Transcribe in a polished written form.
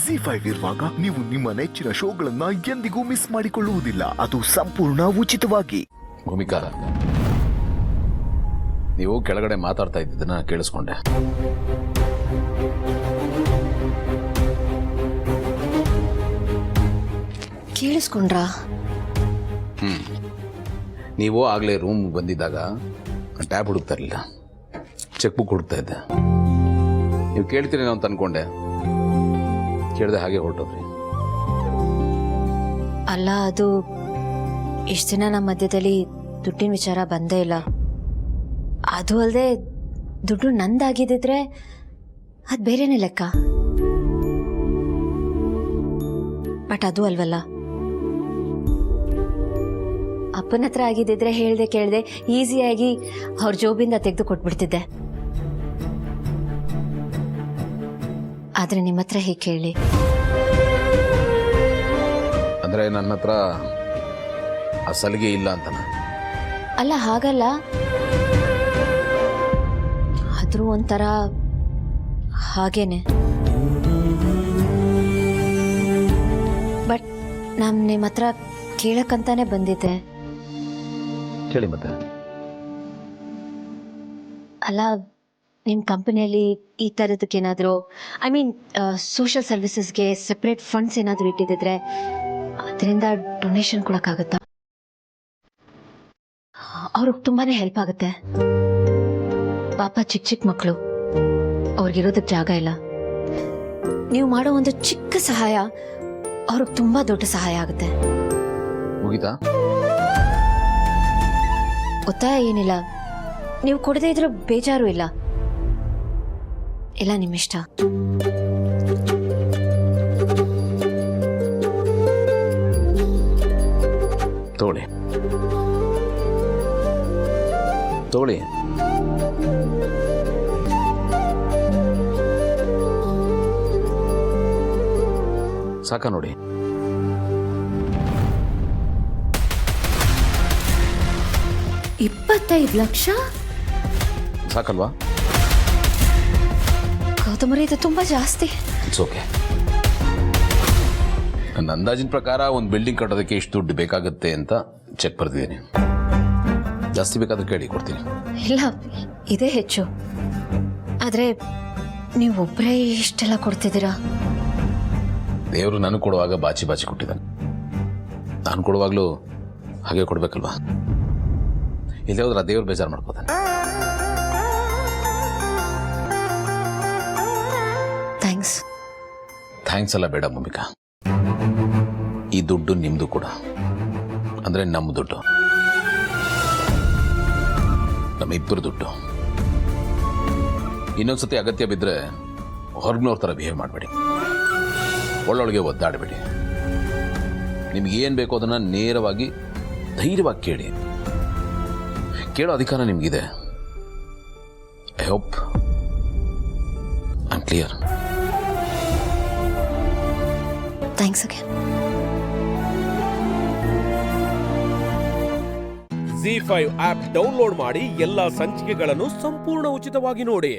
ZEE5 ಇರುವಾಗ ನೀವು ನಿಮ್ಮ ನೆಚ್ಚಿನ ಶೋಗಳನ್ನ ಎಂದಿಗೂ ಮಿಸ್ ಮಾಡಿಕೊಳ್ಳುವುದಿಲ್ಲ. ಅದು ಸಂಪೂರ್ಣ ಉಚಿತವಾಗಿ. ಭೂಮಿಕಾ, ನೀವು ಕೆಳಗಡೆ ಮಾತಾಡ್ತಾ ಇದ್ದದನ್ನ ಕೇಳಿಸ್ಕೊಂಡೆ. ಕೇಳಿಸ್ಕೊಂಡ್ರಾ? ನೀವು ಆಗಲೇ ರೂಮ್ ಬಂದಿದ್ದಾಗ ಟ್ಯಾಬ್ ಹುಡುಕ್ತಾ ಇರಲಿಲ್ಲ, ಚೆಕ್ ಬುಕ್ ಹುಡುಕ್ತಾ ಇದ್ದೆ. ನೀವು ಕೇಳ್ತೀರಿ ಅಂತ ಅನ್ಕೊಂಡೆ, ಕೇಳಿದೆ, ಹಾಗೆ ಹೊರಟೋದ್ರಿ. ಅಲ್ಲ, ಅದು ಇಷ್ಟು ದಿನ ನಮ್ಮ ಮಧ್ಯದಲ್ಲಿ ದುಡ್ಡಿನ ವಿಚಾರ ಬಂದೇ ಇಲ್ಲ. ಅದು ಅಲ್ಲದೆ ದುಡ್ಡು ನಂದಾಗಿದ್ದಿದ್ರೆ ಅದು ಬೇರೆನೇ ಲೆಕ್ಕ. ಬಟ್ ಅದು ಅಲ್ವಲ್ಲ. ಅಪ್ಪನ ಹತ್ರ ಆಗಿದ್ದಿದ್ರೆ ಹೇಳ್ದೆ ಕೇಳ್ದೆ ಈಸಿಯಾಗಿ ಅವ್ರ ಜೋಬಿಂದ ತೆಗೆದು ಕೊಟ್ಬಿಡ್ತಿದ್ದೆ. ಆದ್ರೆ ನಿಮ್ಮ ಹತ್ರ ಹೇಗೆ ಕೇಳಿ? ಅಂದ್ರೆ ನನ್ನ ಹತ್ರ ಆ ಸಲಿಗೆ ಇಲ್ಲ ಅಂತನ? ಅಲ್ಲ, ಹಾಗಲ್ಲ. ಆದ್ರೂ ಒಂಥರ ಹಾಗೇನೆ. ಬಟ್ ನಾನು ನಿಮ್ಮ ಹತ್ರ ಕೇಳಕ್ಕಂತಾನೆ ಬಂದಿದ್ದೆ. ಕೇಳಿ ಮತ್ತೆ. ಅಲ್ಲ, ನಿಮ್ಮ ಕಂಪನಿಯಲ್ಲಿ ಈ ಥರದಕ್ಕೇನಾದರೂ ಸೋಷಿಯಲ್ ಸರ್ವಿಸಸ್ಗೆ ಸೆಪ್ರೇಟ್ ಫಂಡ್ಸ್ ಏನಾದರೂ ಇಟ್ಟಿದ್ದಿದ್ರೆ ಅದರಿಂದ ಡೊನೇಷನ್ ಕೊಡೋಕ್ಕಾಗತ್ತಾ? ಅವ್ರಿಗೆ ತುಂಬಾ ಹೆಲ್ಪ್ ಆಗುತ್ತೆ. ಪಾಪ ಚಿಕ್ಕ ಚಿಕ್ಕ ಮಕ್ಕಳು, ಅವ್ರಿಗಿರೋದಕ್ಕೆ ಜಾಗ ಇಲ್ಲ. ನೀವು ಮಾಡೋ ಒಂದು ಚಿಕ್ಕ ಸಹಾಯ ಅವ್ರಿಗೆ ತುಂಬ ದೊಡ್ಡ ಸಹಾಯ ಆಗುತ್ತೆ. ಮುಗಿತಾ? ಒತ್ತಾಯ ಏನಿಲ್ಲ. ನೀವು ಕೊಡದೇ ಇದ್ರೂ ಬೇಜಾರು ಇಲ್ಲ. ಎಲ್ಲ ನಿಮ್ಮಿಷ್ಟ. ತಗೊಳ್ಳಿ ತಗೊಳ್ಳಿ. ಸಾಕ ನೋಡಿ. $25,00,000 ಸಾಕಲ್ವಾ? ಗೌತಮರೇ, ಇದು ತುಂಬಾ ಜಾಸ್ತಿ. It's okay. ನನ್ನ ಅಂದಾಜಿನ ಪ್ರಕಾರ ಒಂದು ಬಿಲ್ಡಿಂಗ್ ಕಟ್ಟೋದಕ್ಕೆ ಇಷ್ಟು ದುಡ್ಡು ಬೇಕಾಗುತ್ತೆ ಅಂತ ಚೆಕ್ ಬರ್ತಿದ್ದೀನಿ. ಜಾಸ್ತಿ ಬೇಕಾದ್ರೆ ಕೇಳಿ ಕೊಡ್ತೀನಿ. ಇಲ್ಲ, ಇದೇ ಹೆಚ್ಚು. ಆದ್ರೆ ನೀವು ಒಬ್ಬರೇ ಇಷ್ಟೆಲ್ಲ ಕೊಡ್ತಿದ್ದೀರಾ? ದೇವರು ನನಗೆ ಕೊಡುವಾಗ ಬಾಚಿ ಬಾಚಿ ಕೊಟ್ಟಿದ್ದಾನೆ. ನಾನು ಕೊಡುವಾಗಲೂ ಹಾಗೆ ಕೊಡ್ಬೇಕಲ್ವಾ? ಇಲ್ಲೇ ಹೋದ್ರೆ ದೇವ್ರು ಬೇಜಾರು ಮಾಡ್ಕೋತಾನೆ. ಥ್ಯಾಂಕ್ಸ್ ಎಲ್ಲ ಬೇಡ ಭೂಮಿಕಾ. ಈ ದುಡ್ಡು ನಿಮ್ದು ಕೂಡ, ಅಂದ್ರೆ ನಮ್ಮ ದುಡ್ಡು, ನಮ್ಮಿಬ್ಬರು ದುಡ್ಡು. ಇನ್ನೊಂದ್ಸತಿ ಅಗತ್ಯ ಬಿದ್ದರೆ ಹೊರಗ್ನವ್ರ ಥರ ಬಿಹೇವ್ ಮಾಡಬೇಡಿ, ಒಳ್ಳೊಳಗೆ ಒದ್ದಾಡಬೇಡಿ. ನಿಮ್ಗೇನು ಬೇಕೋ ಅದನ್ನು ನೇರವಾಗಿ ಧೈರ್ಯವಾಗಿ ಕೇಳಿ. ಕೇಳೋ ಅಧಿಕಾರ ನಿಮಗಿದೆ. I hope I am clear. Thanks again. ZEE5 app download ಮಾಡಿ ಎಲ್ಲಾ ಸಂಚಿಕೆಗಳನ್ನು ಸಂಪೂರ್ಣ ಉಚಿತವಾಗಿ ನೋಡಿ.